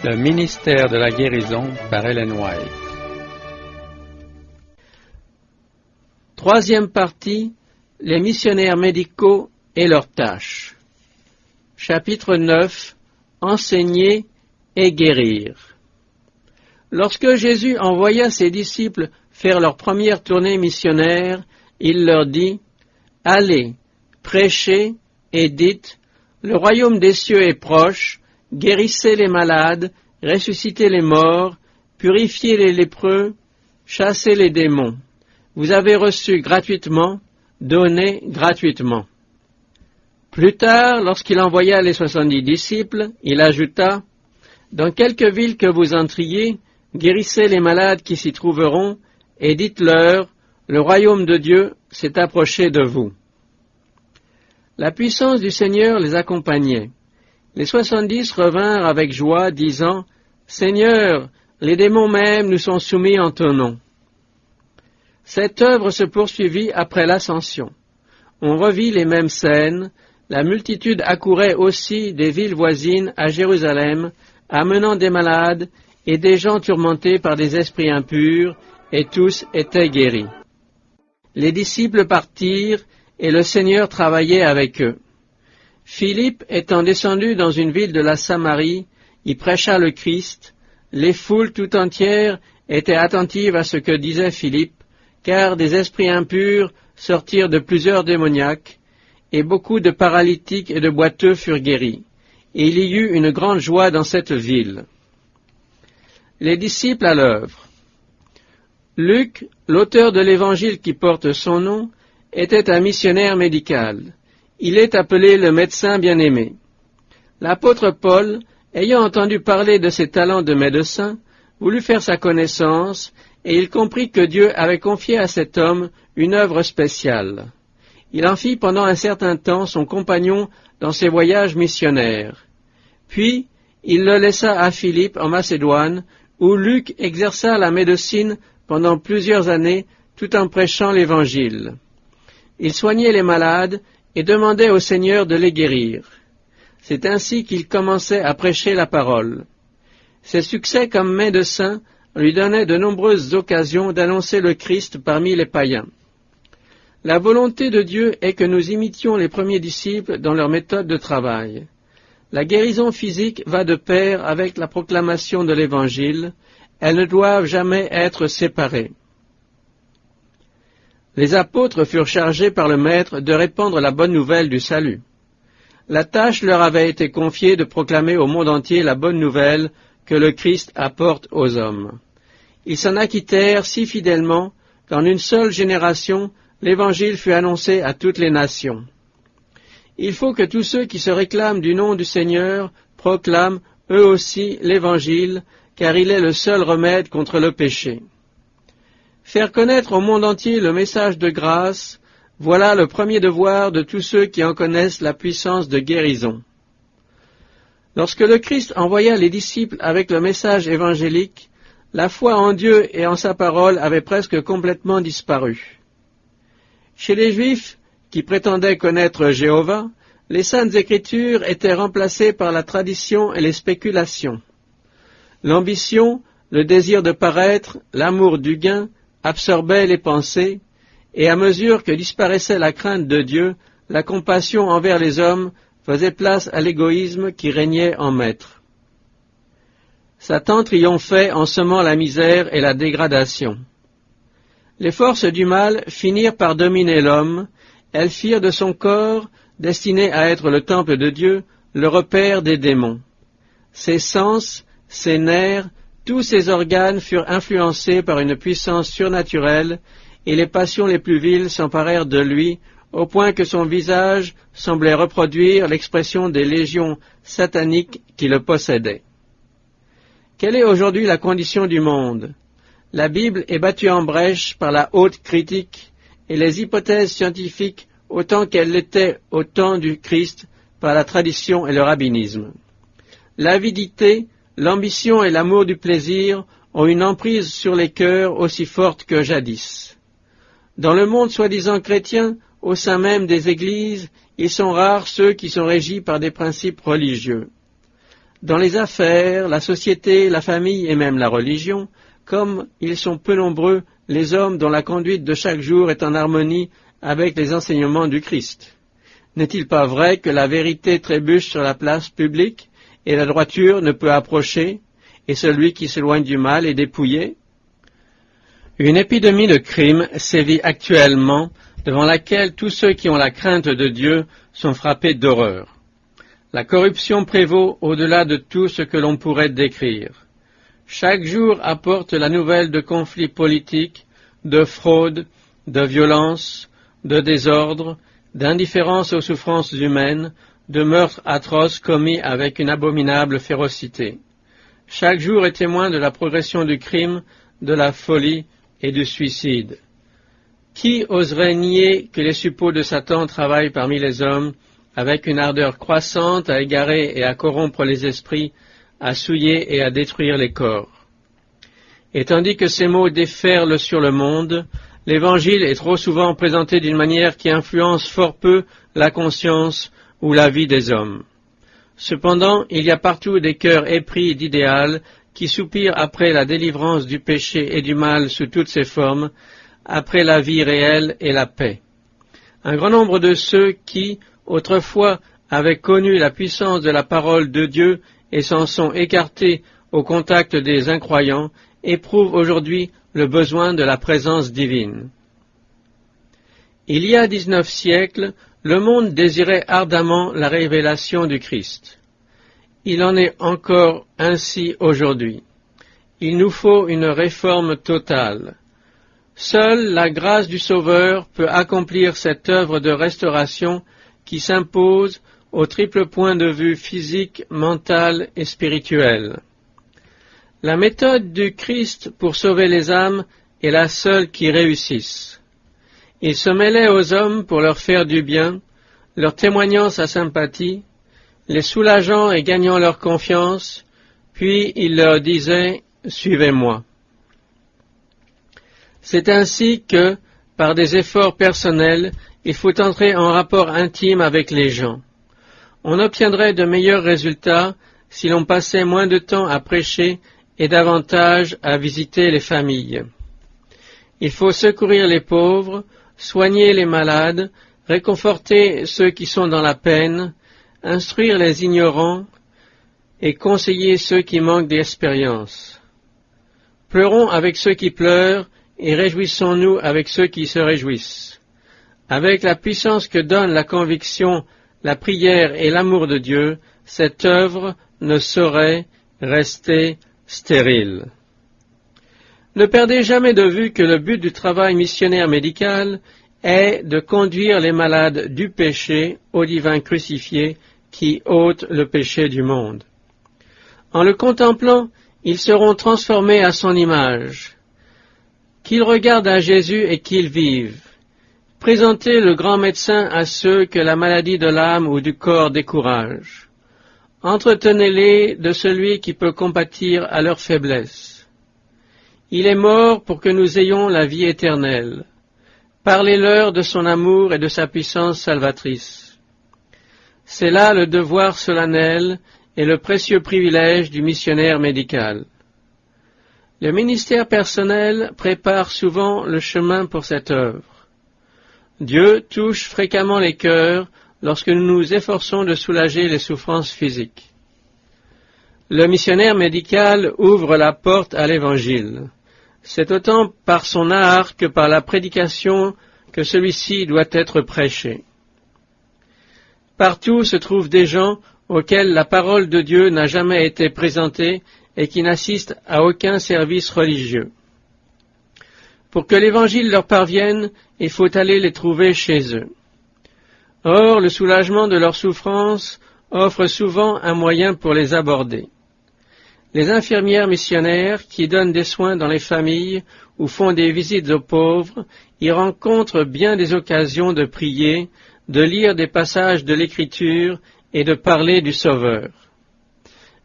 Le ministère de la guérison par Ellen White. Troisième partie, les missionnaires médicaux et leurs tâches. Chapitre 9, enseigner et guérir. Lorsque Jésus envoya ses disciples faire leur première tournée missionnaire, il leur dit « Allez, prêchez et dites, le royaume des cieux est proche, guérissez les malades, ressuscitez les morts, purifiez les lépreux, chassez les démons. Vous avez reçu gratuitement, donnez gratuitement. » Plus tard, lorsqu'il envoya les 70 disciples, il ajouta « Dans quelque ville que vous entriez, guérissez les malades qui s'y trouveront, et dites-leur, le royaume de Dieu s'est approché de vous. » La puissance du Seigneur les accompagnait. Les 70 revinrent avec joie, disant, « Seigneur, les démons même nous sont soumis en ton nom. » Cette œuvre se poursuivit après l'ascension. On revit les mêmes scènes, la multitude accourait aussi des villes voisines à Jérusalem, amenant des malades et des gens tourmentés par des esprits impurs, et tous étaient guéris. Les disciples partirent, et le Seigneur travaillait avec eux. Philippe, étant descendu dans une ville de la Samarie, y prêcha le Christ. Les foules tout entières étaient attentives à ce que disait Philippe, car des esprits impurs sortirent de plusieurs démoniaques, et beaucoup de paralytiques et de boiteux furent guéris. Et il y eut une grande joie dans cette ville. Les disciples à l'œuvre. Luc, l'auteur de l'évangile qui porte son nom, était un missionnaire médical. Il est appelé le médecin bien-aimé. L'apôtre Paul, ayant entendu parler de ses talents de médecin, voulut faire sa connaissance, et il comprit que Dieu avait confié à cet homme une œuvre spéciale. Il en fit pendant un certain temps son compagnon dans ses voyages missionnaires. Puis, il le laissa à Philippe en Macédoine, où Luc exerça la médecine pendant plusieurs années tout en prêchant l'Évangile. Il soignait les malades et demandait au Seigneur de les guérir. C'est ainsi qu'il commençait à prêcher la parole. Ses succès comme médecin lui donnaient de nombreuses occasions d'annoncer le Christ parmi les païens. La volonté de Dieu est que nous imitions les premiers disciples dans leur méthode de travail. La guérison physique va de pair avec la proclamation de l'Évangile. Elles ne doivent jamais être séparées. Les apôtres furent chargés par le Maître de répandre la bonne nouvelle du salut. La tâche leur avait été confiée de proclamer au monde entier la bonne nouvelle que le Christ apporte aux hommes. Ils s'en acquittèrent si fidèlement qu'en une seule génération, l'Évangile fut annoncé à toutes les nations. Il faut que tous ceux qui se réclament du nom du Seigneur proclament eux aussi l'Évangile, car il est le seul remède contre le péché. Faire connaître au monde entier le message de grâce, voilà le premier devoir de tous ceux qui en connaissent la puissance de guérison. Lorsque le Christ envoya les disciples avec le message évangélique, la foi en Dieu et en sa parole avait presque complètement disparu. Chez les Juifs, qui prétendaient connaître Jéhovah, les Saintes Écritures étaient remplacées par la tradition et les spéculations. L'ambition, le désir de paraître, l'amour du gain absorbaient les pensées, et à mesure que disparaissait la crainte de Dieu, la compassion envers les hommes faisait place à l'égoïsme qui régnait en maître. Satan triomphait en semant la misère et la dégradation. Les forces du mal finirent par dominer l'homme. Elles firent de son corps, destiné à être le temple de Dieu, le repère des démons. Ses sens, ses nerfs, tous ses organes furent influencés par une puissance surnaturelle, et les passions les plus viles s'emparèrent de lui, au point que son visage semblait reproduire l'expression des légions sataniques qui le possédaient. Quelle est aujourd'hui la condition du monde? La Bible est battue en brèche par la haute critique et les hypothèses scientifiques autant qu'elles l'étaient au temps du Christ par la tradition et le rabbinisme. L'avidité, l'ambition et l'amour du plaisir ont une emprise sur les cœurs aussi forte que jadis. Dans le monde soi-disant chrétien, au sein même des églises, ils sont rares ceux qui sont régis par des principes religieux. dans les affaires, la société, la famille et même la religion, comme ils sont peu nombreux les hommes dont la conduite de chaque jour est en harmonie avec les enseignements du Christ. N'est-il pas vrai que la vérité trébuche sur la place publique et la droiture ne peut approcher, et celui qui s'éloigne du mal est dépouillé? Une épidémie de crime sévit actuellement, devant laquelle tous ceux qui ont la crainte de Dieu sont frappés d'horreur. La corruption prévaut au-delà de tout ce que l'on pourrait décrire. Chaque jour apporte la nouvelle de conflits politiques, de fraudes, de violences, de désordre, d'indifférence aux souffrances humaines, de meurtres atroces commis avec une abominable férocité. Chaque jour est témoin de la progression du crime, de la folie et du suicide. Qui oserait nier que les suppôts de Satan travaillent parmi les hommes avec une ardeur croissante à égarer et à corrompre les esprits, à souiller et à détruire les corps? Et tandis que ces maux déferlent sur le monde, l'Évangile est trop souvent présenté d'une manière qui influence fort peu la conscience ou la vie des hommes. Cependant, il y a partout des cœurs épris d'idéal qui soupirent après la délivrance du péché et du mal sous toutes ses formes, après la vie réelle et la paix. Un grand nombre de ceux qui, autrefois, avaient connu la puissance de la parole de Dieu et s'en sont écartés au contact des incroyants, éprouvent aujourd'hui le besoin de la présence divine. Il y a 19 siècles, le monde désirait ardemment la révélation du Christ. Il en est encore ainsi aujourd'hui. Il nous faut une réforme totale. Seule la grâce du Sauveur peut accomplir cette œuvre de restauration qui s'impose au triple point de vue physique, mental et spirituel. La méthode du Christ pour sauver les âmes est la seule qui réussisse. Il se mêlait aux hommes pour leur faire du bien, leur témoignant sa sympathie, les soulageant et gagnant leur confiance, puis il leur disait « Suivez-moi ». C'est ainsi que, par des efforts personnels, il faut entrer en rapport intime avec les gens. On obtiendrait de meilleurs résultats si l'on passait moins de temps à prêcher et davantage à visiter les familles. Il faut secourir les pauvres, soigner les malades, réconforter ceux qui sont dans la peine, instruire les ignorants et conseiller ceux qui manquent d'expérience. Pleurons avec ceux qui pleurent et réjouissons-nous avec ceux qui se réjouissent. Avec la puissance que donne la conviction, la prière et l'amour de Dieu, cette œuvre ne saurait rester stérile. Ne perdez jamais de vue que le but du travail missionnaire médical est de conduire les malades du péché au divin crucifié qui ôte le péché du monde. En le contemplant, ils seront transformés à son image. Qu'ils regardent à Jésus et qu'ils vivent. Présentez le grand médecin à ceux que la maladie de l'âme ou du corps décourage. Entretenez-les de celui qui peut compatir à leur faiblesse. Il est mort pour que nous ayons la vie éternelle. Parlez-leur de son amour et de sa puissance salvatrice. C'est là le devoir solennel et le précieux privilège du missionnaire médical. Le ministère personnel prépare souvent le chemin pour cette œuvre. Dieu touche fréquemment les cœurs lorsque nous nous efforçons de soulager les souffrances physiques. Le missionnaire médical ouvre la porte à l'Évangile. C'est autant par son art que par la prédication que celui-ci doit être prêché. Partout se trouvent des gens auxquels la parole de Dieu n'a jamais été présentée et qui n'assistent à aucun service religieux. Pour que l'Évangile leur parvienne, il faut aller les trouver chez eux. Or, le soulagement de leurs souffrances offre souvent un moyen pour les aborder. Les infirmières missionnaires qui donnent des soins dans les familles ou font des visites aux pauvres y rencontrent bien des occasions de prier, de lire des passages de l'Écriture et de parler du Sauveur.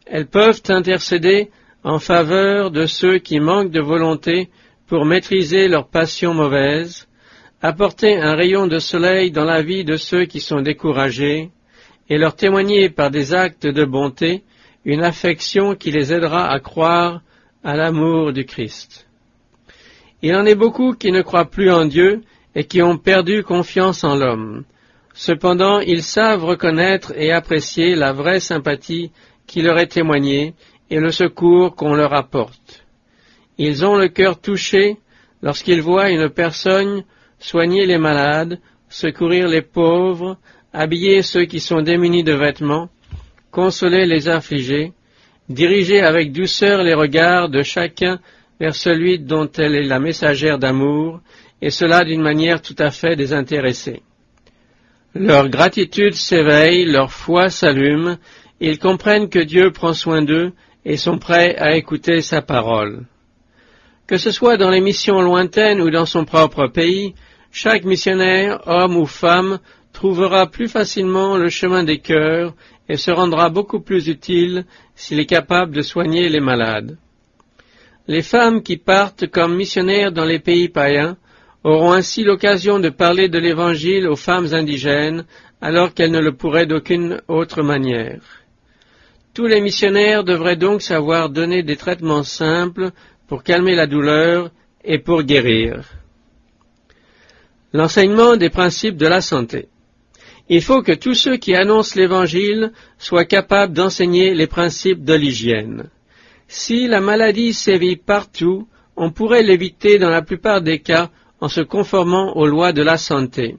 Elles peuvent intercéder en faveur de ceux qui manquent de volonté pour maîtriser leurs passions mauvaises, apporter un rayon de soleil dans la vie de ceux qui sont découragés, et leur témoigner par des actes de bonté une affection qui les aidera à croire à l'amour du Christ. Il en est beaucoup qui ne croient plus en Dieu et qui ont perdu confiance en l'homme. Cependant, ils savent reconnaître et apprécier la vraie sympathie qui leur est témoignée et le secours qu'on leur apporte. Ils ont le cœur touché lorsqu'ils voient une personne soigner les malades, secourir les pauvres, habiller ceux qui sont démunis de vêtements, consoler les affligés, diriger avec douceur les regards de chacun vers celui dont elle est la messagère d'amour, et cela d'une manière tout à fait désintéressée. Leur gratitude s'éveille, leur foi s'allume, ils comprennent que Dieu prend soin d'eux et sont prêts à écouter sa parole. Que ce soit dans les missions lointaines ou dans son propre pays, chaque missionnaire, homme ou femme, trouvera plus facilement le chemin des cœurs et se rendra beaucoup plus utile s'il est capable de soigner les malades. Les femmes qui partent comme missionnaires dans les pays païens auront ainsi l'occasion de parler de l'Évangile aux femmes indigènes, alors qu'elles ne le pourraient d'aucune autre manière. Tous les missionnaires devraient donc savoir donner des traitements simples pour calmer la douleur et pour guérir. L'enseignement des principes de la santé. Il faut que tous ceux qui annoncent l'Évangile soient capables d'enseigner les principes de l'hygiène. Si la maladie sévit partout, on pourrait l'éviter dans la plupart des cas en se conformant aux lois de la santé.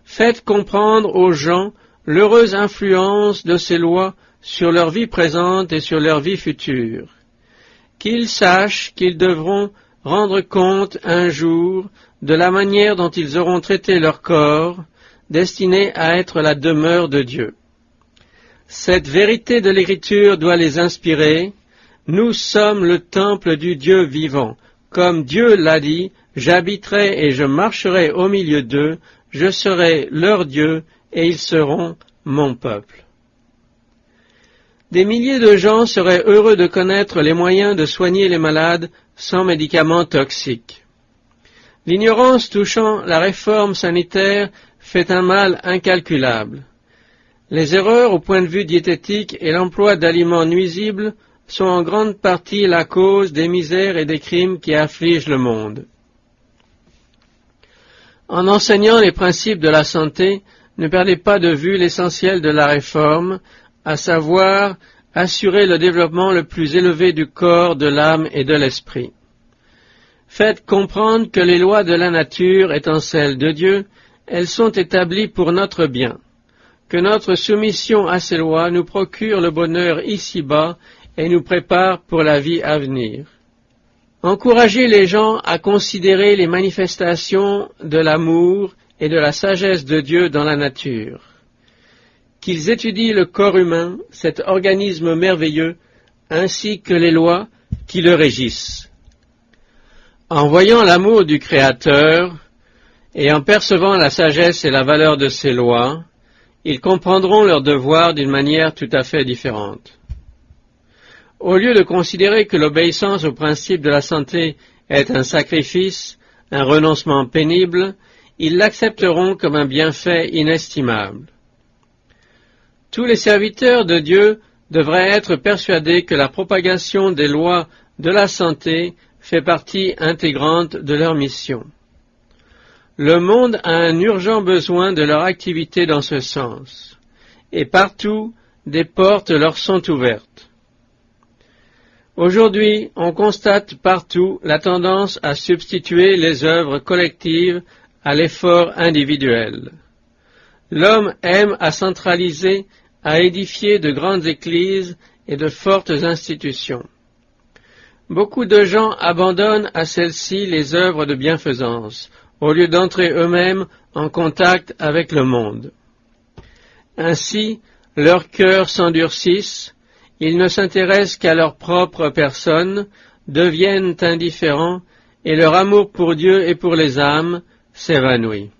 Faites comprendre aux gens l'heureuse influence de ces lois sur leur vie présente et sur leur vie future. Qu'ils sachent qu'ils devront rendre compte un jour de la manière dont ils auront traité leur corps, destiné à être la demeure de Dieu. Cette vérité de l'Écriture doit les inspirer. Nous sommes le temple du Dieu vivant. Comme Dieu l'a dit, j'habiterai et je marcherai au milieu d'eux, je serai leur Dieu et ils seront mon peuple. Des milliers de gens seraient heureux de connaître les moyens de soigner les malades sans médicaments toxiques. L'ignorance touchant la réforme sanitaire fait un mal incalculable. Les erreurs au point de vue diététique et l'emploi d'aliments nuisibles sont en grande partie la cause des misères et des crimes qui affligent le monde. En enseignant les principes de la santé, ne perdez pas de vue l'essentiel de la réforme, à savoir assurer le développement le plus élevé du corps, de l'âme et de l'esprit. Faites comprendre que les lois de la nature étant celles de Dieu, elles sont établies pour notre bien, que notre soumission à ces lois nous procure le bonheur ici-bas et nous prépare pour la vie à venir. Encouragez les gens à considérer les manifestations de l'amour et de la sagesse de Dieu dans la nature. Qu'ils étudient le corps humain, cet organisme merveilleux, ainsi que les lois qui le régissent. En voyant l'amour du Créateur et en percevant la sagesse et la valeur de ses lois, ils comprendront leurs devoirs d'une manière tout à fait différente. Au lieu de considérer que l'obéissance aux principes de la santé est un sacrifice, un renoncement pénible, ils l'accepteront comme un bienfait inestimable. Tous les serviteurs de Dieu devraient être persuadés que la propagation des lois de la santé fait partie intégrante de leur mission. Le monde a un urgent besoin de leur activité dans ce sens, et partout, des portes leur sont ouvertes. Aujourd'hui, on constate partout la tendance à substituer les œuvres collectives à l'effort individuel. L'homme aime à centraliser, à édifier de grandes églises et de fortes institutions. Beaucoup de gens abandonnent à celles-ci les œuvres de bienfaisance, au lieu d'entrer eux-mêmes en contact avec le monde. Ainsi, leurs cœurs s'endurcissent, ils ne s'intéressent qu'à leur propre personne, deviennent indifférents, et leur amour pour Dieu et pour les âmes s'évanouit.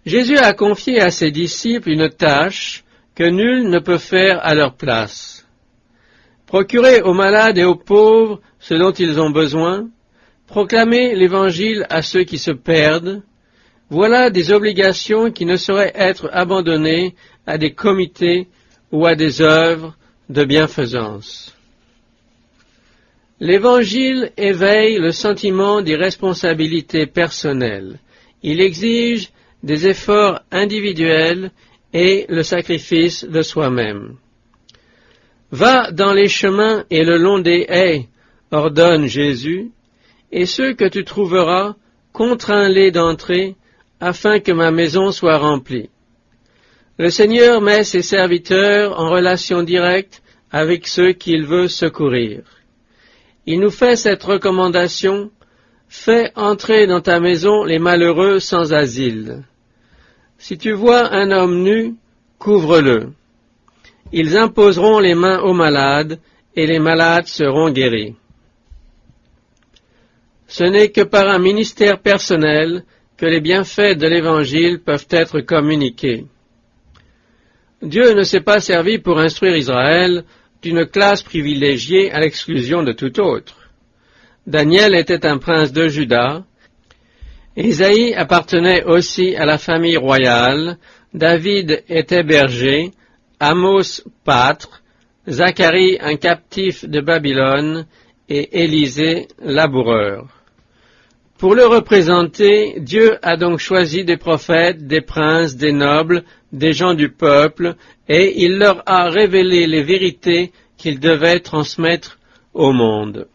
Jésus a confié à ses disciples une tâche que nul ne peut faire à leur place. Procurer aux malades et aux pauvres ce dont ils ont besoin, proclamer l'Évangile à ceux qui se perdent, voilà des obligations qui ne sauraient être abandonnées à des comités ou à des œuvres de bienfaisance. L'Évangile éveille le sentiment d'irresponsabilité personnelle. Il exige des efforts individuels et le sacrifice de soi-même. Va dans les chemins et le long des haies, ordonne Jésus, et ceux que tu trouveras, contrains-les d'entrer, afin que ma maison soit remplie. Le Seigneur met ses serviteurs en relation directe avec ceux qu'il veut secourir. Il nous fait cette recommandation: fais entrer dans ta maison les malheureux sans asile. Si tu vois un homme nu, couvre-le. Ils imposeront les mains aux malades, et les malades seront guéris. Ce n'est que par un ministère personnel que les bienfaits de l'Évangile peuvent être communiqués. Dieu ne s'est pas servi pour instruire Israël d'une classe privilégiée à l'exclusion de tout autre. Daniel était un prince de Juda, Ésaïe appartenait aussi à la famille royale, David était berger, Amos pâtre, Zacharie un captif de Babylone et Élisée laboureur. Pour le représenter, Dieu a donc choisi des prophètes, des princes, des nobles, des gens du peuple, et il leur a révélé les vérités qu'ils devaient transmettre au monde.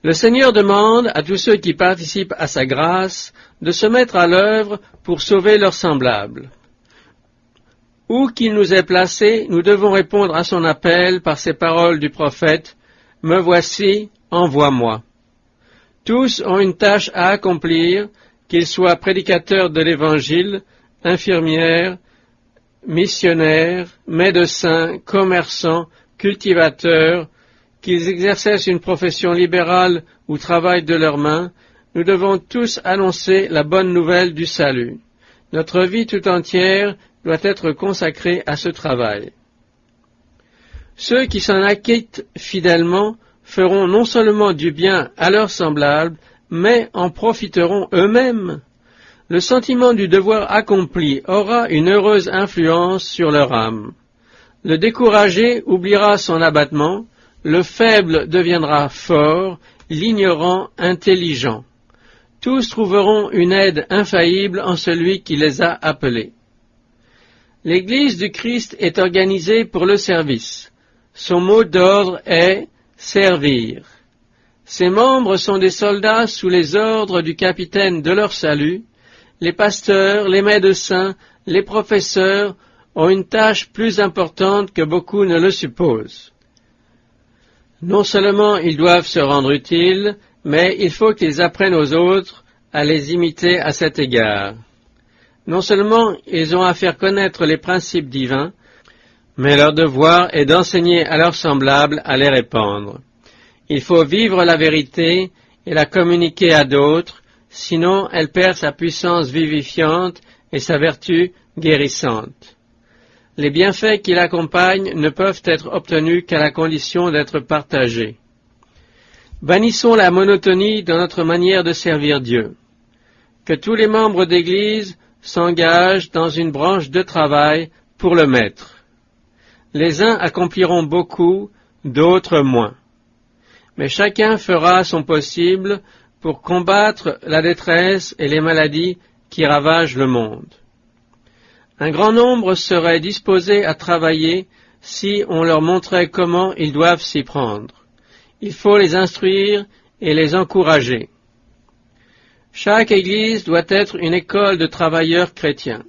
Le Seigneur demande à tous ceux qui participent à sa grâce de se mettre à l'œuvre pour sauver leurs semblables. Où qu'il nous ait placés, nous devons répondre à son appel par ces paroles du prophète: « Me voici, envoie-moi ». Tous ont une tâche à accomplir, qu'ils soient prédicateurs de l'Évangile, infirmières, missionnaires, médecins, commerçants, cultivateurs, qu'ils exercent une profession libérale ou travaillent de leurs mains. Nous devons tous annoncer la bonne nouvelle du salut. Notre vie tout entière doit être consacrée à ce travail. Ceux qui s'en acquittent fidèlement feront non seulement du bien à leurs semblables, mais en profiteront eux-mêmes. Le sentiment du devoir accompli aura une heureuse influence sur leur âme. Le découragé oubliera son abattement, le faible deviendra fort, l'ignorant intelligent. Tous trouveront une aide infaillible en celui qui les a appelés. L'Église du Christ est organisée pour le service. Son mot d'ordre est « servir ». Ses membres sont des soldats sous les ordres du capitaine de leur salut. Les pasteurs, les médecins, les professeurs ont une tâche plus importante que beaucoup ne le supposent. Non seulement ils doivent se rendre utiles, mais il faut qu'ils apprennent aux autres à les imiter à cet égard. Non seulement ils ont à faire connaître les principes divins, mais leur devoir est d'enseigner à leurs semblables à les répandre. Il faut vivre la vérité et la communiquer à d'autres, sinon elle perd sa puissance vivifiante et sa vertu guérissante. Les bienfaits qui l'accompagnent ne peuvent être obtenus qu'à la condition d'être partagés. Bannissons la monotonie dans notre manière de servir Dieu. Que tous les membres d'Église s'engagent dans une branche de travail pour le Maître. Les uns accompliront beaucoup, d'autres moins. Mais chacun fera son possible pour combattre la détresse et les maladies qui ravagent le monde. Un grand nombre seraient disposés à travailler si on leur montrait comment ils doivent s'y prendre. Il faut les instruire et les encourager. Chaque Église doit être une école de travailleurs chrétiens.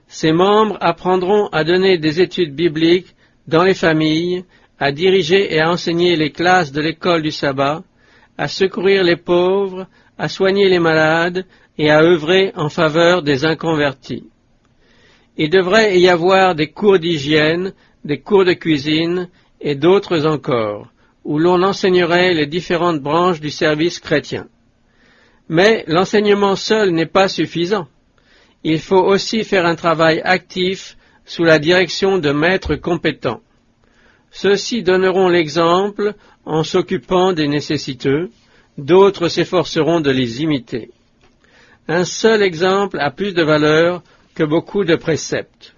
Ses membres apprendront à donner des études bibliques dans les familles, à diriger et à enseigner les classes de l'école du sabbat, à secourir les pauvres, à soigner les malades et à œuvrer en faveur des inconvertis. Il devrait y avoir des cours d'hygiène, des cours de cuisine et d'autres encore, où l'on enseignerait les différentes branches du service chrétien. Mais l'enseignement seul n'est pas suffisant. Il faut aussi faire un travail actif sous la direction de maîtres compétents. Ceux-ci donneront l'exemple en s'occupant des nécessiteux, d'autres s'efforceront de les imiter. Un seul exemple a plus de valeur que beaucoup de préceptes.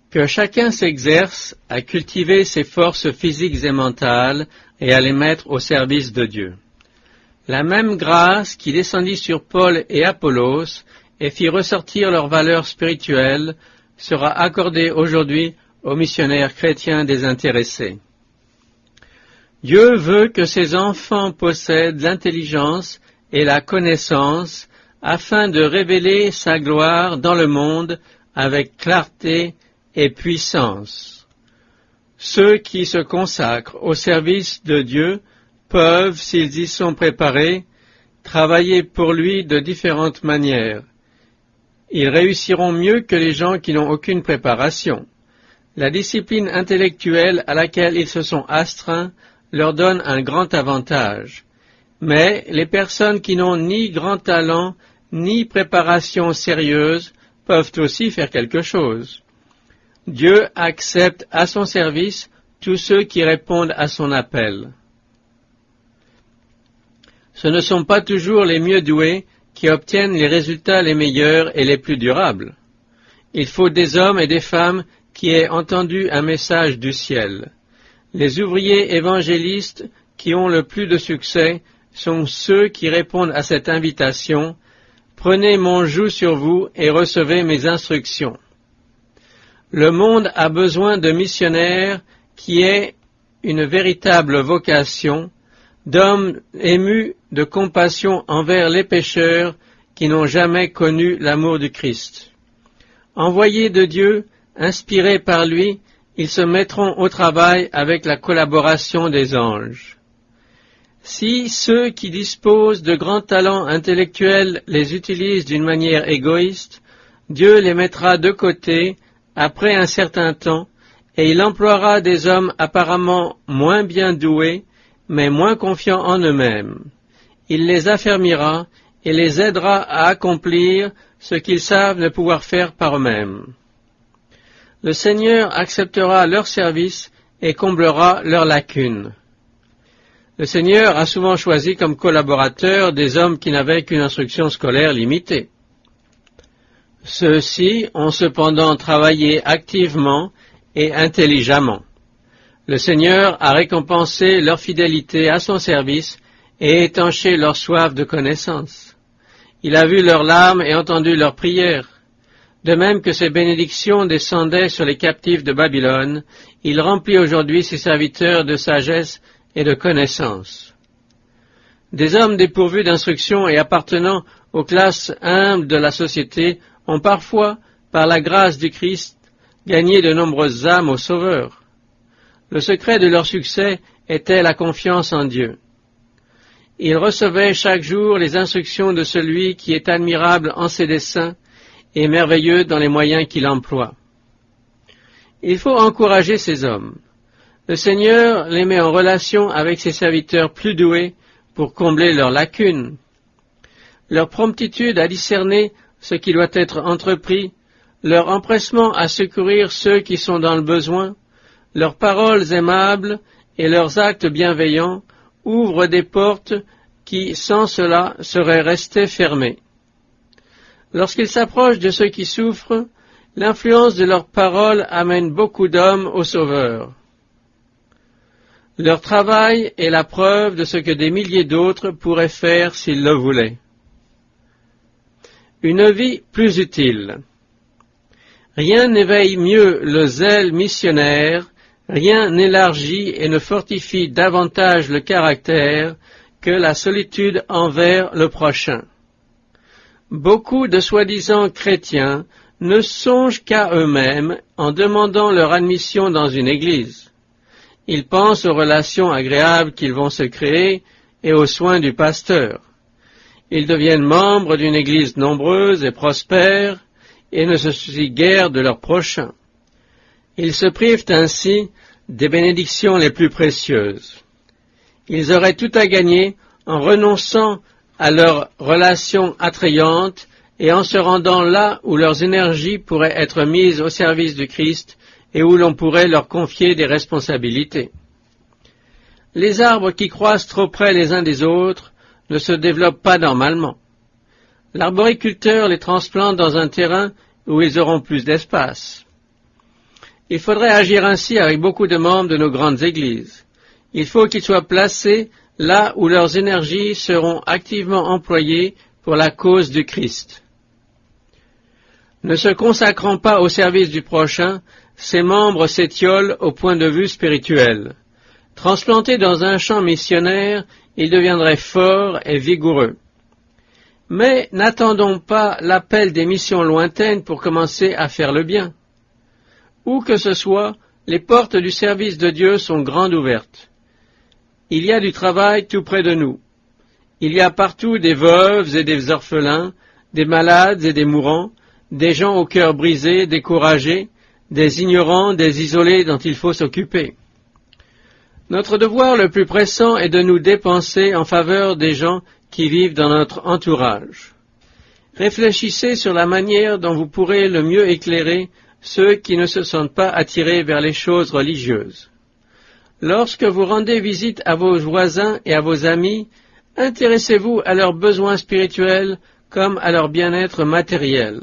Que chacun s'exerce à cultiver ses forces physiques et mentales et à les mettre au service de Dieu. La même grâce qui descendit sur Paul et Apollos et fit ressortir leurs valeurs spirituelles sera accordée aujourd'hui aux missionnaires chrétiens désintéressés. Dieu veut que ses enfants possèdent l'intelligence et la connaissance afin de révéler sa gloire dans le monde avec clarté et puissance. Ceux qui se consacrent au service de Dieu peuvent, s'ils y sont préparés, travailler pour lui de différentes manières. Ils réussiront mieux que les gens qui n'ont aucune préparation. La discipline intellectuelle à laquelle ils se sont astreints leur donne un grand avantage. Mais les personnes qui n'ont ni grand talent, ni préparation sérieuse peuvent aussi faire quelque chose. Dieu accepte à son service tous ceux qui répondent à son appel. Ce ne sont pas toujours les mieux doués qui obtiennent les résultats les meilleurs et les plus durables. Il faut des hommes et des femmes qui aient entendu un message du ciel. Les ouvriers évangélistes qui ont le plus de succès sont ceux qui répondent à cette invitation « Prenez mon joug sur vous et recevez mes instructions ». Le monde a besoin de missionnaires qui aient une véritable vocation, d'hommes émus de compassion envers les pécheurs qui n'ont jamais connu l'amour du Christ. Envoyés de Dieu, inspirés par lui, ils se mettront au travail avec la collaboration des anges. Si ceux qui disposent de grands talents intellectuels les utilisent d'une manière égoïste, Dieu les mettra de côté après un certain temps, et il emploiera des hommes apparemment moins bien doués, mais moins confiants en eux-mêmes. Il les affermira et les aidera à accomplir ce qu'ils savent ne pouvoir faire par eux-mêmes. Le Seigneur acceptera leur service et comblera leurs lacunes. Le Seigneur a souvent choisi comme collaborateurs des hommes qui n'avaient qu'une instruction scolaire limitée. Ceux-ci ont cependant travaillé activement et intelligemment. Le Seigneur a récompensé leur fidélité à son service et étanché leur soif de connaissance. Il a vu leurs larmes et entendu leurs prières. De même que ses bénédictions descendaient sur les captifs de Babylone, il remplit aujourd'hui ses serviteurs de sagesse et de connaissance. Des hommes dépourvus d'instruction et appartenant aux classes humbles de la société ont parfois, par la grâce du Christ, gagné de nombreuses âmes au Sauveur. Le secret de leur succès était la confiance en Dieu. Ils recevaient chaque jour les instructions de celui qui est admirable en ses desseins et merveilleux dans les moyens qu'il emploie. Il faut encourager ces hommes. Le Seigneur les met en relation avec ses serviteurs plus doués pour combler leurs lacunes. Leur promptitude à discerner ce qui doit être entrepris, leur empressement à secourir ceux qui sont dans le besoin, leurs paroles aimables et leurs actes bienveillants ouvrent des portes qui, sans cela, seraient restées fermées. Lorsqu'ils s'approchent de ceux qui souffrent, l'influence de leurs paroles amène beaucoup d'hommes au Sauveur. Leur travail est la preuve de ce que des milliers d'autres pourraient faire s'ils le voulaient. Une vie plus utile. Rien n'éveille mieux le zèle missionnaire, rien n'élargit et ne fortifie davantage le caractère que la solitude envers le prochain. Beaucoup de soi-disant chrétiens ne songent qu'à eux-mêmes en demandant leur admission dans une église. Ils pensent aux relations agréables qu'ils vont se créer et aux soins du pasteur. Ils deviennent membres d'une église nombreuse et prospère et ne se soucient guère de leur prochain. Ils se privent ainsi des bénédictions les plus précieuses. Ils auraient tout à gagner en renonçant à leurs relations attrayantes et en se rendant là où leurs énergies pourraient être mises au service du Christ et où l'on pourrait leur confier des responsabilités. Les arbres qui croissent trop près les uns des autres ne se développent pas normalement. L'arboriculteur les transplante dans un terrain où ils auront plus d'espace. Il faudrait agir ainsi avec beaucoup de membres de nos grandes églises. Il faut qu'ils soient placés là où leurs énergies seront activement employées pour la cause du Christ. Ne se consacrant pas au service du prochain, ces membres s'étiolent au point de vue spirituel. Transplantés dans un champ missionnaire, ils deviendraient forts et vigoureux. Mais n'attendons pas l'appel des missions lointaines pour commencer à faire le bien. Où que ce soit, les portes du service de Dieu sont grandes ouvertes. Il y a du travail tout près de nous. Il y a partout des veuves et des orphelins, des malades et des mourants, des gens au cœur brisé, découragés, des ignorants, des isolés dont il faut s'occuper. Notre devoir le plus pressant est de nous dépenser en faveur des gens qui vivent dans notre entourage. Réfléchissez sur la manière dont vous pourrez le mieux éclairer ceux qui ne se sentent pas attirés vers les choses religieuses. Lorsque vous rendez visite à vos voisins et à vos amis, intéressez-vous à leurs besoins spirituels comme à leur bien-être matériel.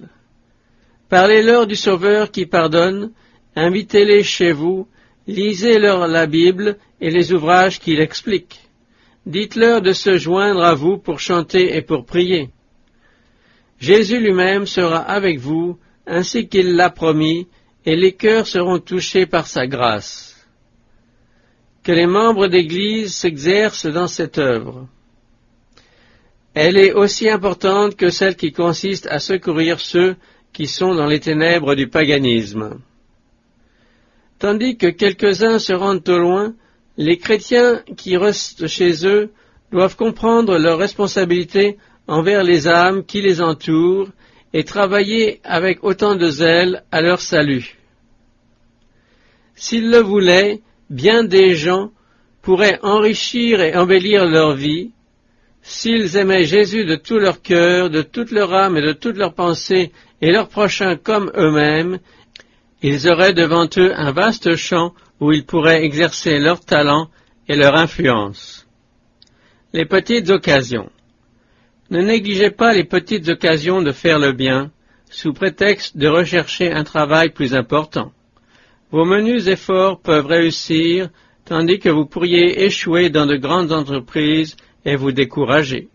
Parlez-leur du Sauveur qui pardonne, invitez-les chez vous, lisez-leur la Bible et les ouvrages qui l'expliquent. Dites-leur de se joindre à vous pour chanter et pour prier. Jésus lui-même sera avec vous, ainsi qu'il l'a promis, et les cœurs seront touchés par sa grâce. Que les membres d'Église s'exercent dans cette œuvre. Elle est aussi importante que celle qui consiste à secourir ceux qui sont dans les ténèbres du paganisme. Tandis que quelques-uns se rendent au loin, les chrétiens qui restent chez eux doivent comprendre leur responsabilité envers les âmes qui les entourent et travailler avec autant de zèle à leur salut. S'ils le voulaient, bien des gens pourraient enrichir et embellir leur vie s'ils aimaient Jésus de tout leur cœur, de toute leur âme et de toute leur pensée et leurs prochains comme eux-mêmes. Ils auraient devant eux un vaste champ où ils pourraient exercer leur talent et leur influence. Les petites occasions. Ne négligez pas les petites occasions de faire le bien, sous prétexte de rechercher un travail plus important. Vos menus efforts peuvent réussir, tandis que vous pourriez échouer dans de grandes entreprises et vous décourager.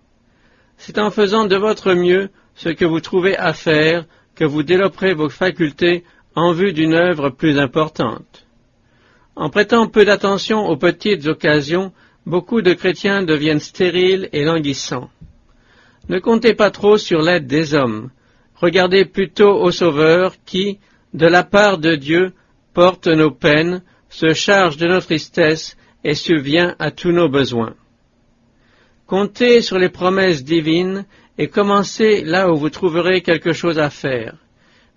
C'est en faisant de votre mieux ce que vous trouvez à faire que vous développerez vos facultés en vue d'une œuvre plus importante. En prêtant peu d'attention aux petites occasions, beaucoup de chrétiens deviennent stériles et languissants. Ne comptez pas trop sur l'aide des hommes. Regardez plutôt au Sauveur qui, de la part de Dieu, porte nos peines, se charge de nos tristesses et subvient à tous nos besoins. Comptez sur les promesses divines et commencez là où vous trouverez quelque chose à faire.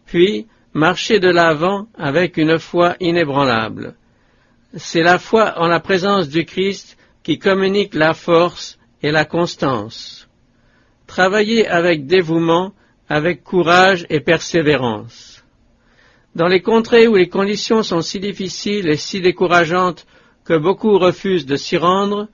Puis, marchez de l'avant avec une foi inébranlable. C'est la foi en la présence du Christ qui communique la force et la constance. Travaillez avec dévouement, avec courage et persévérance. Dans les contrées où les conditions sont si difficiles et si décourageantes que beaucoup refusent de s'y rendre,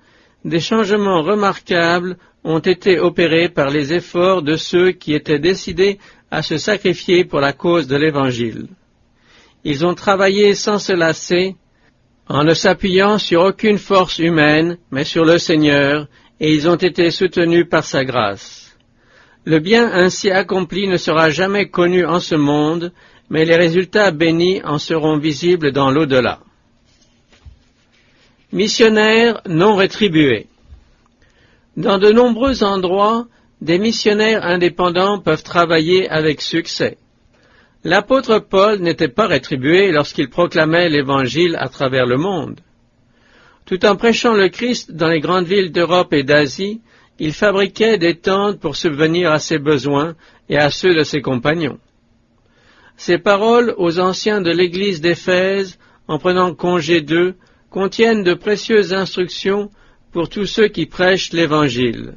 des changements remarquables ont été opérés par les efforts de ceux qui étaient décidés à se sacrifier pour la cause de l'Évangile. Ils ont travaillé sans se lasser, en ne s'appuyant sur aucune force humaine, mais sur le Seigneur, et ils ont été soutenus par sa grâce. Le bien ainsi accompli ne sera jamais connu en ce monde, mais les résultats bénis en seront visibles dans l'au-delà. Missionnaires non rétribués. Dans de nombreux endroits, des missionnaires indépendants peuvent travailler avec succès. L'apôtre Paul n'était pas rétribué lorsqu'il proclamait l'Évangile à travers le monde. Tout en prêchant le Christ dans les grandes villes d'Europe et d'Asie, il fabriquait des tentes pour subvenir à ses besoins et à ceux de ses compagnons. Ces paroles aux anciens de l'Église d'Éphèse, en prenant congé d'eux, contiennent de précieuses instructions pour tous ceux qui prêchent l'Évangile.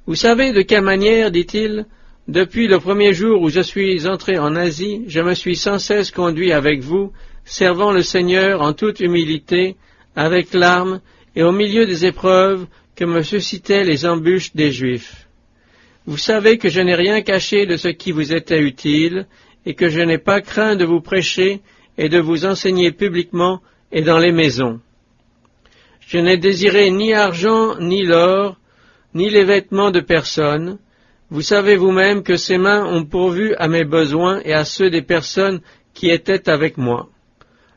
Vous savez de quelle manière, dit-il, depuis le premier jour où je suis entré en Asie, je me suis sans cesse conduit avec vous, servant le Seigneur en toute humilité, avec larmes et au milieu des épreuves que me suscitaient les embûches des Juifs. Vous savez que je n'ai rien caché de ce qui vous était utile, et que je n'ai pas craint de vous prêcher et de vous enseigner publiquement et dans les maisons. Je n'ai désiré ni argent, ni l'or, ni les vêtements de personne. Vous savez vous-même que ces mains ont pourvu à mes besoins et à ceux des personnes qui étaient avec moi.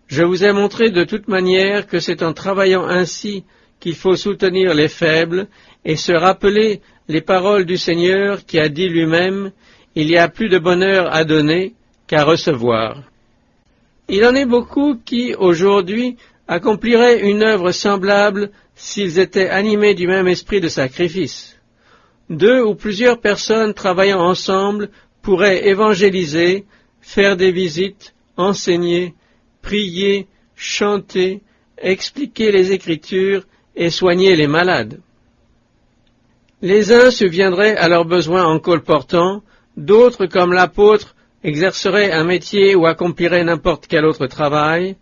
Je vous ai montré de toute manière que c'est en travaillant ainsi qu'il faut soutenir les faibles et se rappeler les paroles du Seigneur qui a dit lui-même « Il y a plus de bonheur à donner qu'à recevoir ». Il en est beaucoup qui, aujourd'hui, accompliraient une œuvre semblable s'ils étaient animés du même esprit de sacrifice. 2 ou plusieurs personnes travaillant ensemble pourraient évangéliser, faire des visites, enseigner, prier, chanter, expliquer les Écritures et soigner les malades. Les uns subviendraient à leurs besoins en colportant, d'autres, comme l'apôtre, exerceraient un métier ou accompliraient n'importe quel autre travail.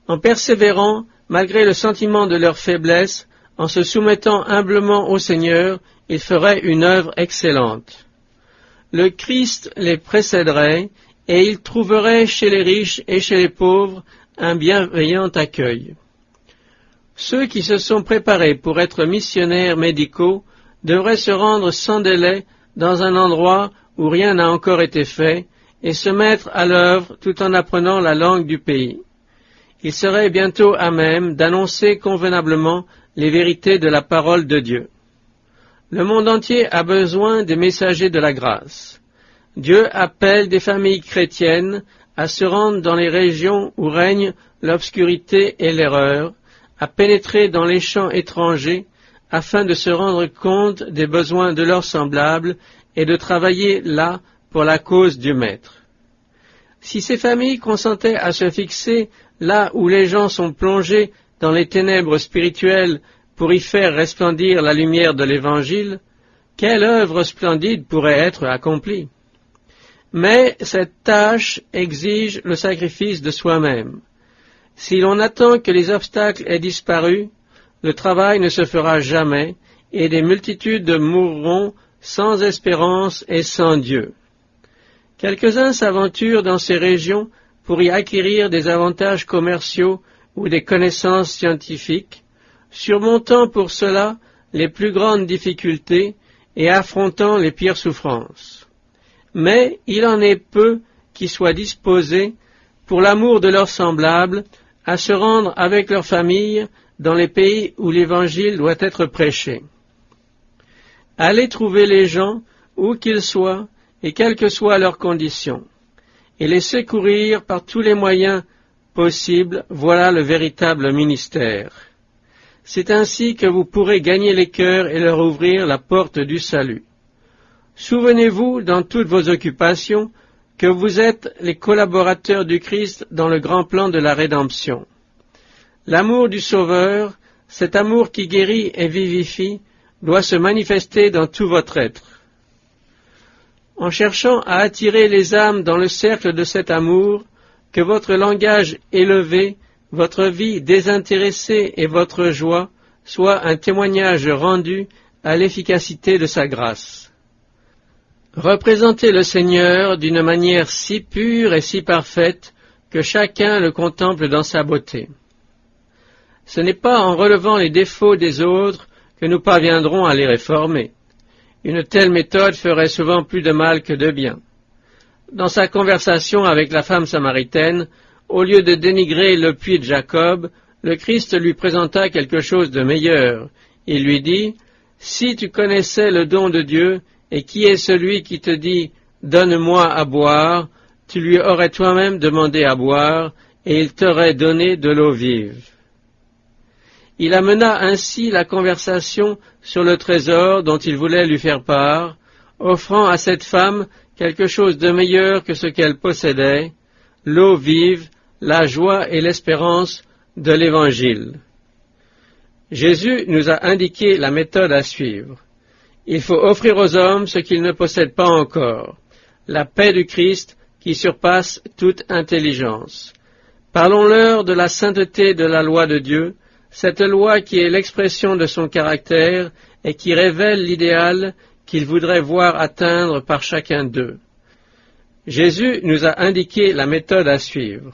En persévérant, malgré le sentiment de leur faiblesse, en se soumettant humblement au Seigneur, ils feraient une œuvre excellente. Le Christ les précéderait, et ils trouveraient chez les riches et chez les pauvres un bienveillant accueil. Ceux qui se sont préparés pour être missionnaires médicaux devraient se rendre sans délai dans un endroit où rien n'a encore été fait et se mettre à l'œuvre tout en apprenant la langue du pays. Ils seraient bientôt à même d'annoncer convenablement les vérités de la parole de Dieu. Le monde entier a besoin des messagers de la grâce. Dieu appelle des familles chrétiennes à se rendre dans les régions où règne l'obscurité et l'erreur, à pénétrer dans les champs étrangers afin de se rendre compte des besoins de leurs semblables et de travailler là pour la cause du Maître. Si ces familles consentaient à se fixer là où les gens sont plongés dans les ténèbres spirituelles pour y faire resplendir la lumière de l'Évangile, quelle œuvre splendide pourrait être accomplie? Mais cette tâche exige le sacrifice de soi-même. Si l'on attend que les obstacles aient disparu, le travail ne se fera jamais, et des multitudes mourront sans espérance et sans Dieu. Quelques-uns s'aventurent dans ces régions pour y acquérir des avantages commerciaux ou des connaissances scientifiques, surmontant pour cela les plus grandes difficultés et affrontant les pires souffrances. Mais il en est peu qui soient disposés, pour l'amour de leurs semblables, à se rendre avec leur famille dans les pays où l'Évangile doit être prêché. Allez trouver les gens, où qu'ils soient, et quelles que soient leurs conditions, et les secourir par tous les moyens possibles, voilà le véritable ministère. C'est ainsi que vous pourrez gagner les cœurs et leur ouvrir la porte du salut. Souvenez-vous, dans toutes vos occupations, que vous êtes les collaborateurs du Christ dans le grand plan de la rédemption. L'amour du Sauveur, cet amour qui guérit et vivifie, doit se manifester dans tout votre être. En cherchant à attirer les âmes dans le cercle de cet amour, que votre langage élevé, votre vie désintéressée et votre joie soient un témoignage rendu à l'efficacité de sa grâce. Représentez le Seigneur d'une manière si pure et si parfaite que chacun le contemple dans sa beauté. Ce n'est pas en relevant les défauts des autres que nous parviendrons à les réformer. Une telle méthode ferait souvent plus de mal que de bien. Dans sa conversation avec la femme samaritaine, au lieu de dénigrer le puits de Jacob, le Christ lui présenta quelque chose de meilleur. Il lui dit, « Si tu connaissais le don de Dieu, et qui est celui qui te dit « Donne-moi à boire », tu lui aurais toi-même demandé à boire, et il t'aurait donné de l'eau vive. » Il amena ainsi la conversation sur le trésor dont il voulait lui faire part, offrant à cette femme quelque chose de meilleur que ce qu'elle possédait, l'eau vive, la joie et l'espérance de l'Évangile. Jésus nous a indiqué la méthode à suivre. Il faut offrir aux hommes ce qu'ils ne possèdent pas encore, la paix du Christ qui surpasse toute intelligence. Parlons-leur de la sainteté de la loi de Dieu, cette loi qui est l'expression de son caractère et qui révèle l'idéal qu'il voudrait voir atteindre par chacun d'eux. Jésus nous a indiqué la méthode à suivre.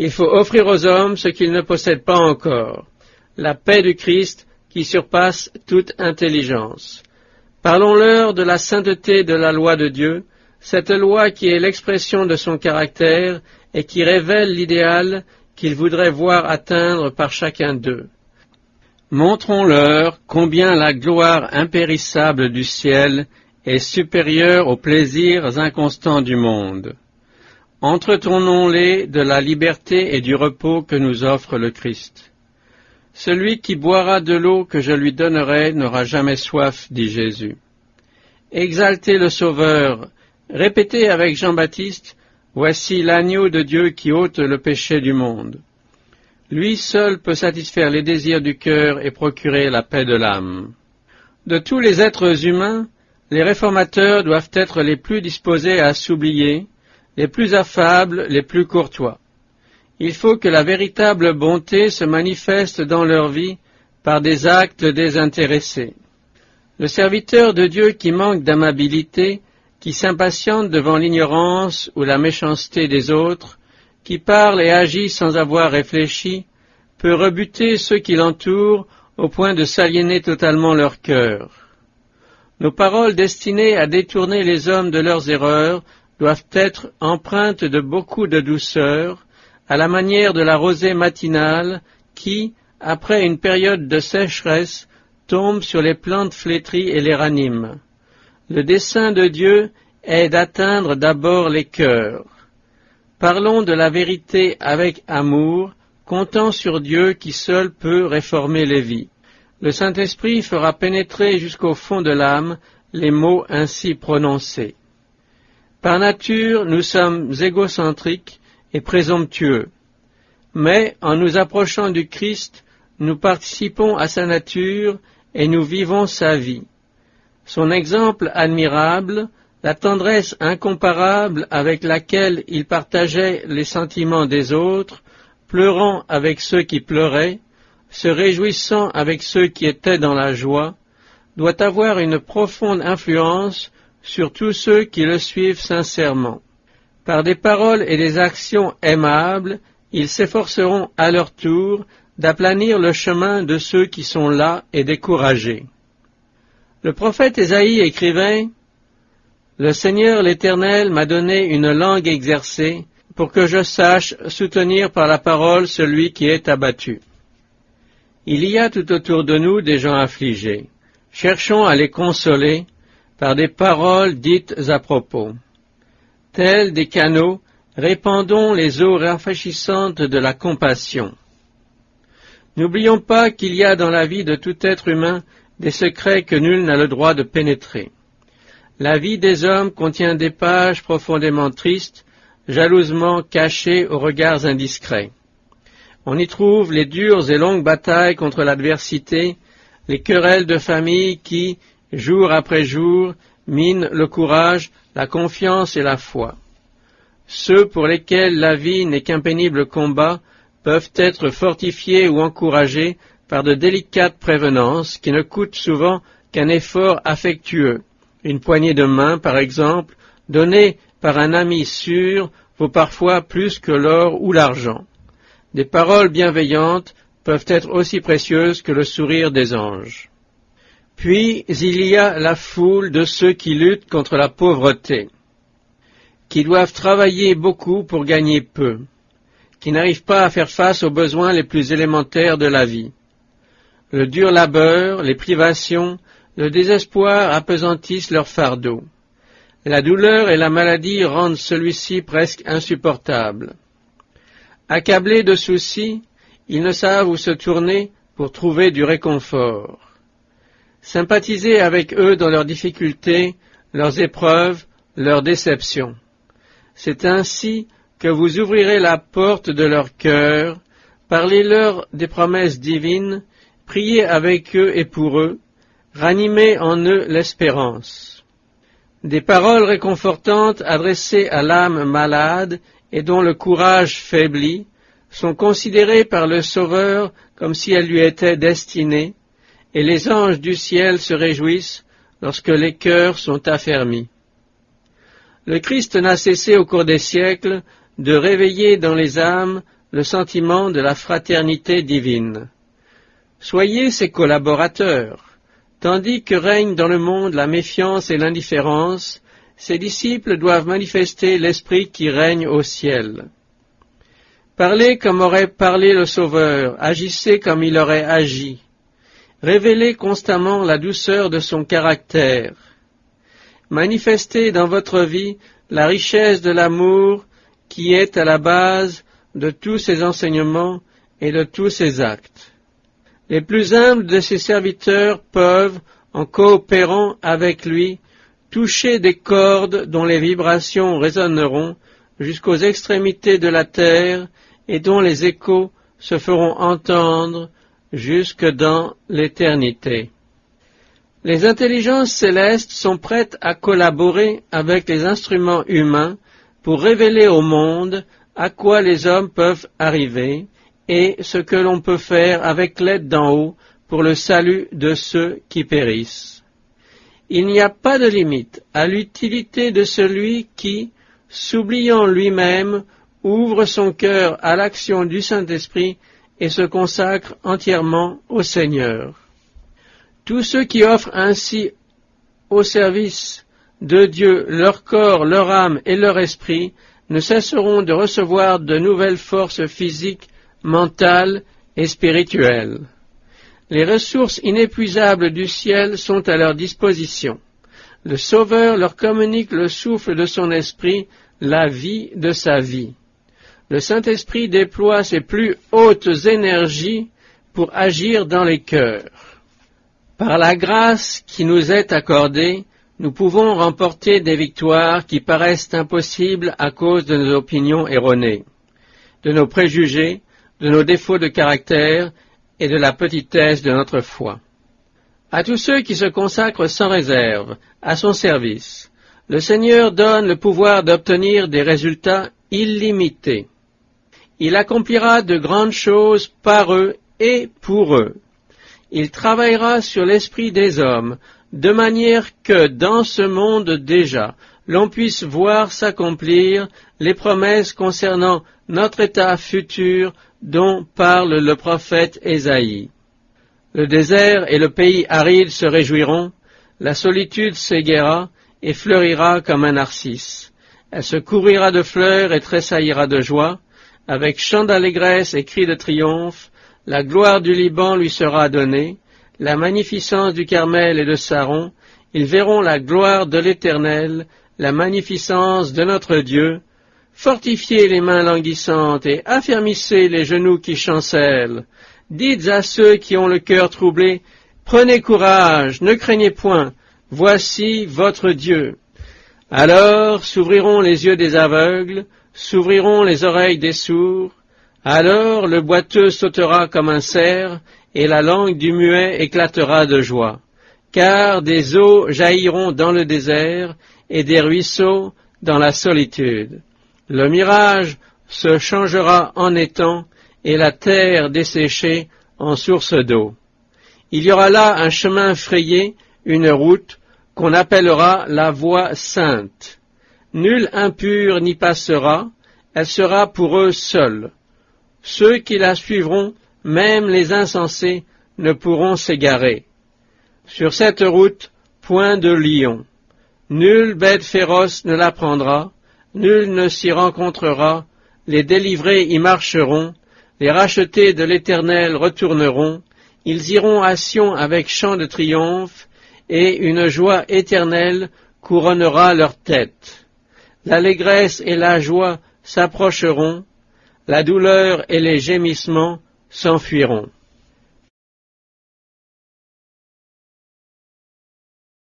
Il faut offrir aux hommes ce qu'ils ne possèdent pas encore, la paix du Christ qui surpasse toute intelligence. Parlons-leur de la sainteté de la loi de Dieu, cette loi qui est l'expression de son caractère et qui révèle l'idéal qu'il voudrait voir atteindre par chacun d'eux. Montrons-leur combien la gloire impérissable du ciel est supérieure aux plaisirs inconstants du monde. Entretenons-les de la liberté et du repos que nous offre le Christ. Celui qui boira de l'eau que je lui donnerai n'aura jamais soif, dit Jésus. Exaltez le Sauveur, répétez avec Jean-Baptiste, voici l'agneau de Dieu qui ôte le péché du monde. Lui seul peut satisfaire les désirs du cœur et procurer la paix de l'âme. De tous les êtres humains, les réformateurs doivent être les plus disposés à s'oublier, les plus affables, les plus courtois. Il faut que la véritable bonté se manifeste dans leur vie par des actes désintéressés. Le serviteur de Dieu qui manque d'amabilité, qui s'impatiente devant l'ignorance ou la méchanceté des autres, qui parle et agit sans avoir réfléchi, peut rebuter ceux qui l'entourent au point de s'aliéner totalement leur cœur. Nos paroles destinées à détourner les hommes de leurs erreurs doivent être empreintes de beaucoup de douceur, à la manière de la rosée matinale qui, après une période de sécheresse, tombe sur les plantes flétries et les ranime. Le dessein de Dieu est d'atteindre d'abord les cœurs. Parlons de la vérité avec amour, comptant sur Dieu qui seul peut réformer les vies. Le Saint-Esprit fera pénétrer jusqu'au fond de l'âme les mots ainsi prononcés. Par nature, nous sommes égocentriques et présomptueux, mais en nous approchant du Christ, nous participons à sa nature et nous vivons sa vie. Son exemple admirable, la tendresse incomparable avec laquelle il partageait les sentiments des autres, pleurant avec ceux qui pleuraient, se réjouissant avec ceux qui étaient dans la joie, doit avoir une profonde influence sur tous ceux qui le suivent sincèrement. Par des paroles et des actions aimables, ils s'efforceront à leur tour d'aplanir le chemin de ceux qui sont las et découragés. Le prophète Ésaïe écrivait « Le Seigneur l'Éternel m'a donné une langue exercée pour que je sache soutenir par la parole celui qui est abattu. » Il y a tout autour de nous des gens affligés. Cherchons à les consoler par des paroles dites à propos. Tels des canaux, répandons les eaux rafraîchissantes de la compassion. N'oublions pas qu'il y a dans la vie de tout être humain des secrets que nul n'a le droit de pénétrer. La vie des hommes contient des pages profondément tristes, jalousement cachées aux regards indiscrets. On y trouve les dures et longues batailles contre l'adversité, les querelles de famille qui, jour après jour, minent le courage, la confiance et la foi. Ceux pour lesquels la vie n'est qu'un pénible combat peuvent être fortifiés ou encouragés par de délicates prévenances qui ne coûtent souvent qu'un effort affectueux. Une poignée de main, par exemple, donnée par un ami sûr, vaut parfois plus que l'or ou l'argent. Des paroles bienveillantes peuvent être aussi précieuses que le sourire des anges. Puis il y a la foule de ceux qui luttent contre la pauvreté, qui doivent travailler beaucoup pour gagner peu, qui n'arrivent pas à faire face aux besoins les plus élémentaires de la vie. Le dur labeur, les privations, le désespoir appesantissent leur fardeau. La douleur et la maladie rendent celui-ci presque insupportable. Accablés de soucis, ils ne savent où se tourner pour trouver du réconfort. Sympathisez avec eux dans leurs difficultés, leurs épreuves, leurs déceptions. C'est ainsi que vous ouvrirez la porte de leur cœur, parlez-leur des promesses divines, priez avec eux et pour eux, ranimez en eux l'espérance. Des paroles réconfortantes adressées à l'âme malade et dont le courage faiblit, sont considérées par le Sauveur comme si elles lui étaient destinées, et les anges du ciel se réjouissent lorsque les cœurs sont affermis. Le Christ n'a cessé au cours des siècles de réveiller dans les âmes le sentiment de la fraternité divine. Soyez ses collaborateurs. Tandis que règne dans le monde la méfiance et l'indifférence, ses disciples doivent manifester l'esprit qui règne au ciel. Parlez comme aurait parlé le Sauveur, agissez comme il aurait agi. Révélez constamment la douceur de son caractère. Manifestez dans votre vie la richesse de l'amour qui est à la base de tous ses enseignements et de tous ses actes. Les plus humbles de ses serviteurs peuvent, en coopérant avec lui, toucher des cordes dont les vibrations résonneront jusqu'aux extrémités de la terre et dont les échos se feront entendre jusque dans l'éternité. Les intelligences célestes sont prêtes à collaborer avec les instruments humains pour révéler au monde à quoi les hommes peuvent arriver et ce que l'on peut faire avec l'aide d'en haut pour le salut de ceux qui périssent. Il n'y a pas de limite à l'utilité de celui qui, s'oubliant lui-même, ouvre son cœur à l'action du Saint-Esprit et se consacre entièrement au Seigneur. Tous ceux qui offrent ainsi au service de Dieu leur corps, leur âme et leur esprit ne cesseront de recevoir de nouvelles forces physiques, mentales et spirituelles. Les ressources inépuisables du ciel sont à leur disposition. Le Sauveur leur communique le souffle de son esprit, la vie de sa vie. Le Saint-Esprit déploie ses plus hautes énergies pour agir dans les cœurs. Par la grâce qui nous est accordée, nous pouvons remporter des victoires qui paraissent impossibles à cause de nos opinions erronées, de nos préjugés, de nos défauts de caractère et de la petitesse de notre foi. À tous ceux qui se consacrent sans réserve à son service, le Seigneur donne le pouvoir d'obtenir des résultats illimités. Il accomplira de grandes choses par eux et pour eux. Il travaillera sur l'esprit des hommes, de manière que, dans ce monde déjà, l'on puisse voir s'accomplir les promesses concernant notre état futur dont parle le prophète Ésaïe. Le désert et le pays aride se réjouiront, la solitude s'égaiera et fleurira comme un narcisse. Elle se couvrira de fleurs et tressaillira de joie, avec chants d'allégresse et cris de triomphe. La gloire du Liban lui sera donnée, la magnificence du Carmel et de Saron. Ils verront la gloire de l'Éternel, la magnificence de notre Dieu. Fortifiez les mains languissantes et affermissez les genoux qui chancellent. Dites à ceux qui ont le cœur troublé, prenez courage, ne craignez point, voici votre Dieu. Alors s'ouvriront les yeux des aveugles, s'ouvriront les oreilles des sourds. Alors le boiteux sautera comme un cerf, et la langue du muet éclatera de joie. Car des eaux jailliront dans le désert, et des ruisseaux dans la solitude. Le mirage se changera en étang, et la terre desséchée en source d'eau. Il y aura là un chemin frayé, une route, qu'on appellera la voie sainte. Nul impur n'y passera, elle sera pour eux seule. Ceux qui la suivront, même les insensés, ne pourront s'égarer. Sur cette route, point de lion. Nulle bête féroce ne la prendra, nul ne s'y rencontrera, les délivrés y marcheront, les rachetés de l'Éternel retourneront, ils iront à Sion avec chant de triomphe, et une joie éternelle couronnera leur tête. L'allégresse et la joie s'approcheront, la douleur et les gémissements s'enfuiront.